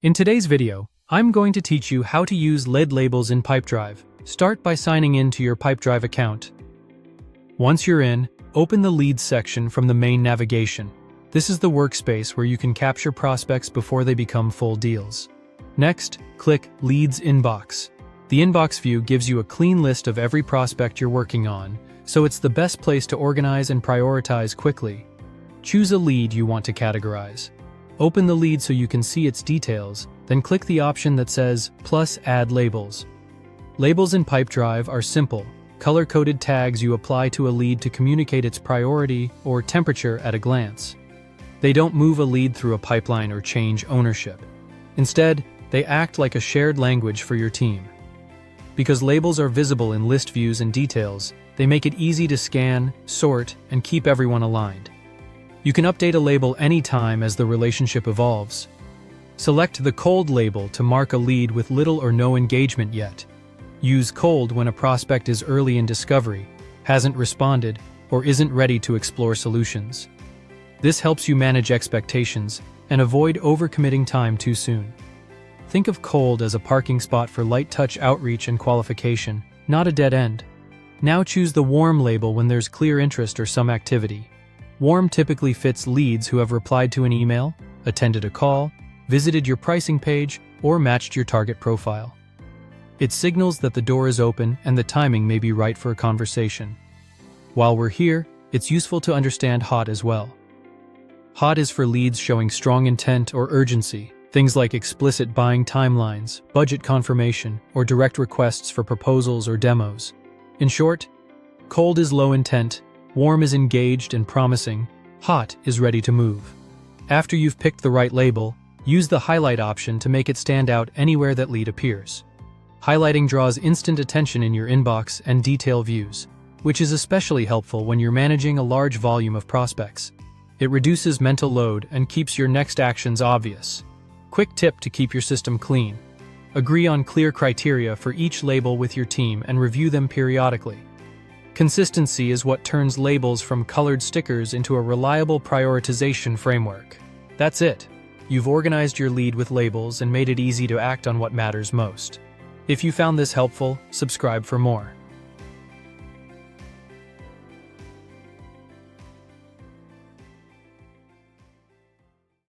In today's video, I'm going to teach you how to use lead labels in Pipedrive. Start by signing in to your Pipedrive account. Once you're in, open the Leads section from the main navigation. This is the workspace where you can capture prospects before they become full deals. Next, click Leads Inbox. The inbox view gives you a clean list of every prospect you're working on, so it's the best place to organize and prioritize quickly. Choose a lead you want to categorize. Open the lead so you can see its details, then click the option that says Plus Add Labels. Labels in Pipedrive are simple, color-coded tags you apply to a lead to communicate its priority or temperature at a glance. They don't move a lead through a pipeline or change ownership. Instead, they act like a shared language for your team. Because labels are visible in list views and details, they make it easy to scan, sort, and keep everyone aligned. You can update a label anytime as the relationship evolves. Select the cold label to mark a lead with little or no engagement yet. Use cold when a prospect is early in discovery, hasn't responded, or isn't ready to explore solutions. This helps you manage expectations and avoid overcommitting time too soon. Think of cold as a parking spot for light-touch outreach and qualification, not a dead end. Now choose the warm label when there's clear interest or some activity. Warm typically fits leads who have replied to an email, attended a call, visited your pricing page, or matched your target profile. It signals that the door is open and the timing may be right for a conversation. While we're here, it's useful to understand hot as well. Hot is for leads showing strong intent or urgency, things like explicit buying timelines, budget confirmation, or direct requests for proposals or demos. In short, cold is low intent, warm is engaged and promising, hot is ready to move. After you've picked the right label, use the highlight option to make it stand out anywhere that lead appears. Highlighting draws instant attention in your inbox and detail views, which is especially helpful when you're managing a large volume of prospects. It reduces mental load and keeps your next actions obvious. Quick tip to keep your system clean. Agree on clear criteria for each label with your team and review them periodically. Consistency is what turns labels from colored stickers into a reliable prioritization framework. That's it. You've organized your lead with labels and made it easy to act on what matters most. If you found this helpful, subscribe for more.